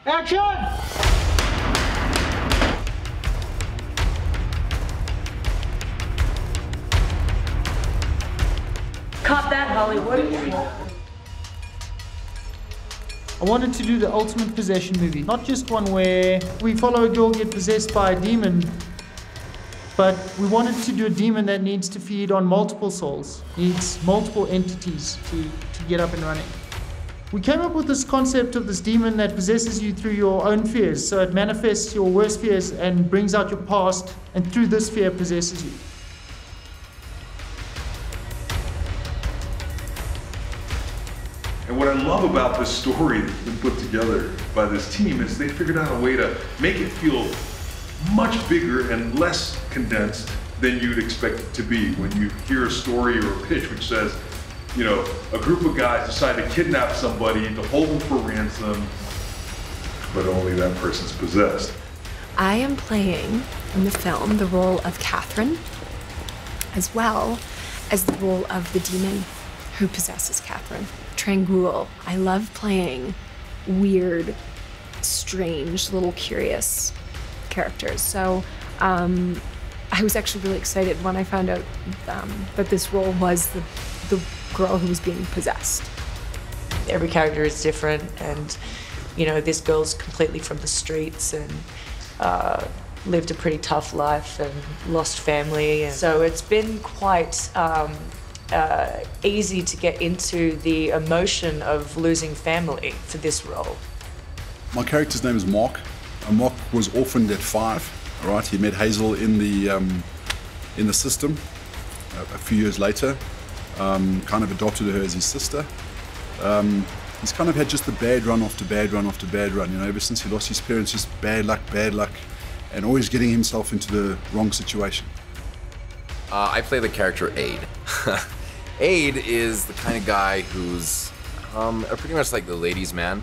Action! Caught that, Hollywood. I wanted to do the ultimate possession movie, not just one where we follow a girl get possessed by a demon, but we wanted to do a demon that needs to feed on multiple souls, needs multiple entities to get up and running. We came up with this concept of this demon that possesses you through your own fears, so it manifests your worst fears and brings out your past, and through this fear possesses you. And what I love about this story that's been put together by this team is they figured out a way to make it feel much bigger and less condensed than you'd expect it to be when you hear a story or a pitch which says, you know, a group of guys decide to kidnap somebody to hold them for ransom, but only that person's possessed. I am playing in the film the role of Catherine, as well as the role of the demon who possesses Catherine, Trangul. I love playing weird, strange, little curious characters. So I was actually really excited when I found out that this role was the girl who was being possessed. Every character is different, and you know, this girl's completely from the streets and lived a pretty tough life and lost family. And so it's been quite easy to get into the emotion of losing family for this role. My character's name is Mark. Mark was orphaned at 5. All right, he met Hazel in the system a few years later. Kind of adopted her as his sister. He's kind of had just a bad run after bad run after bad run. You know, ever since he lost his parents, just bad luck, and always getting himself into the wrong situation. I play the character Aid. Aid is the kind of guy who's pretty much like the ladies' man,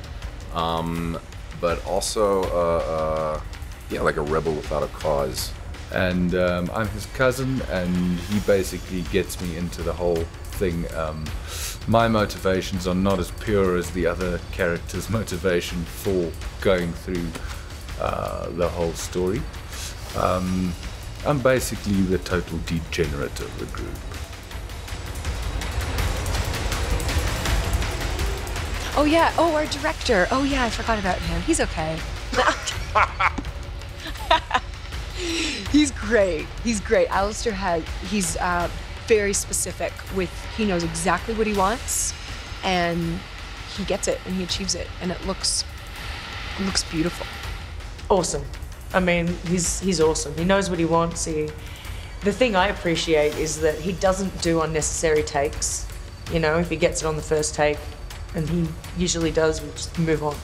but also yeah, like a rebel without a cause. And I'm his cousin, and he basically gets me into the whole thing. My motivations are not as pure as the other character's motivation for going through the whole story. I'm basically the total degenerate of the group. Oh yeah, oh, our director. Oh yeah, I forgot about him. He's okay. He's great. He's great. Alistair he's very specific he knows exactly what he wants, and he gets it and he achieves it, and it looks beautiful. Awesome. I mean, he's awesome. He knows what he wants. The thing I appreciate is that he doesn't do unnecessary takes. You know, if he gets it on the first take, and he usually does, we just move on.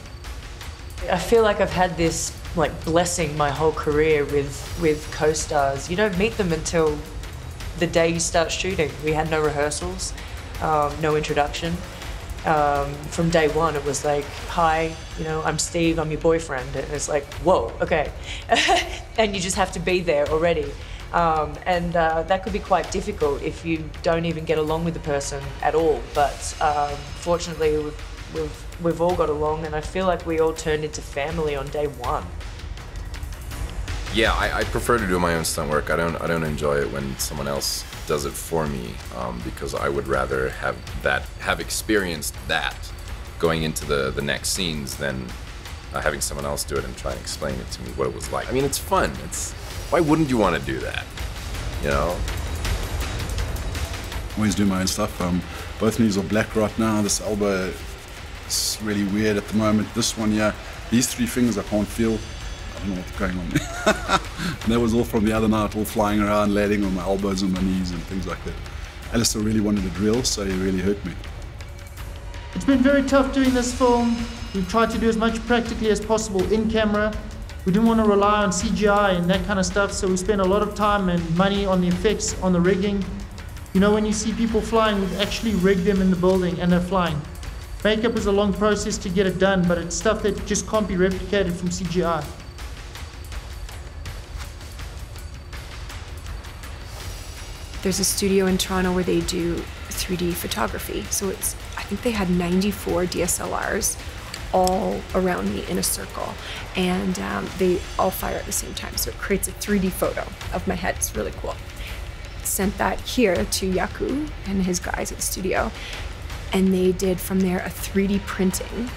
I feel like I've had this blessing my whole career with co-stars. You don't meet them until the day you start shooting. We had no rehearsals, no introduction. From day one, it was like, hi, you know, I'm Steve, I'm your boyfriend. And it's like, whoa, okay. And you just have to be there already. And that could be quite difficult if you don't even get along with the person at all. But fortunately, we've all got along, and I feel like we all turned into family on day one. Yeah, I prefer to do my own stunt work. I don't enjoy it when someone else does it for me, because I would rather have experienced that going into the next scenes than having someone else do it and try and explain it to me what it was like. I mean, it's fun. Why wouldn't you want to do that? You know? Always do my own stuff. Both knees are black right now. This elbow is really weird at the moment. This one, yeah. These 3 fingers I can't feel. I don't know what's going on there. And that was all from the other night, all flying around, landing on my elbows and my knees and things like that. Alistair really wanted a drill, so he really hurt me. It's been very tough doing this film. We've tried to do as much practically as possible in camera. We didn't want to rely on CGI and that kind of stuff, so we spent a lot of time and money on the effects, on the rigging. You know, when you see people flying, we've actually rigged them in the building and they're flying. Makeup is a long process to get it done, but it's stuff that just can't be replicated from CGI. There's a studio in Toronto where they do 3D photography. So I think they had 94 DSLRs all around me in a circle, and they all fire at the same time. So it creates a 3D photo of my head. It's really cool. Sent that here to Yaku and his guys at the studio, and they did from there a 3D printing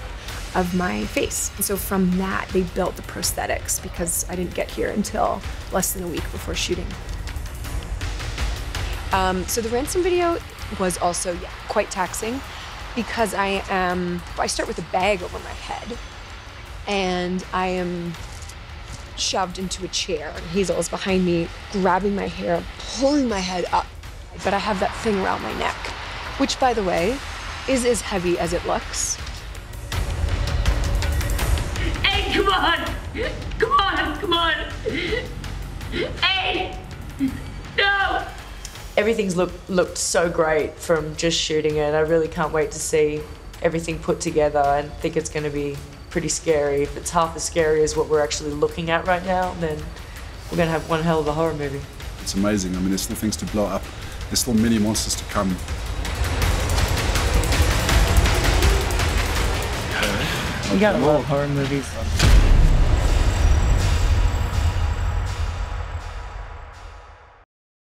of my face. And so from that, they built the prosthetics because I didn't get here until less than a week before shooting. So the ransom video was also quite taxing because I start with a bag over my head and I am shoved into a chair and Hazel is behind me grabbing my hair, pulling my head up. But I have that thing around my neck, which by the way, is as heavy as it looks. Hey, come on! Come on, come on! Hey! No! Everything's looked so great from just shooting it. I really can't wait to see everything put together. I think it's going to be pretty scary. If it's half as scary as what we're actually looking at right now, then we're going to have one hell of a horror movie. It's amazing. I mean, there's still things to blow up. There's still many monsters to come. We got a lot of horror movies.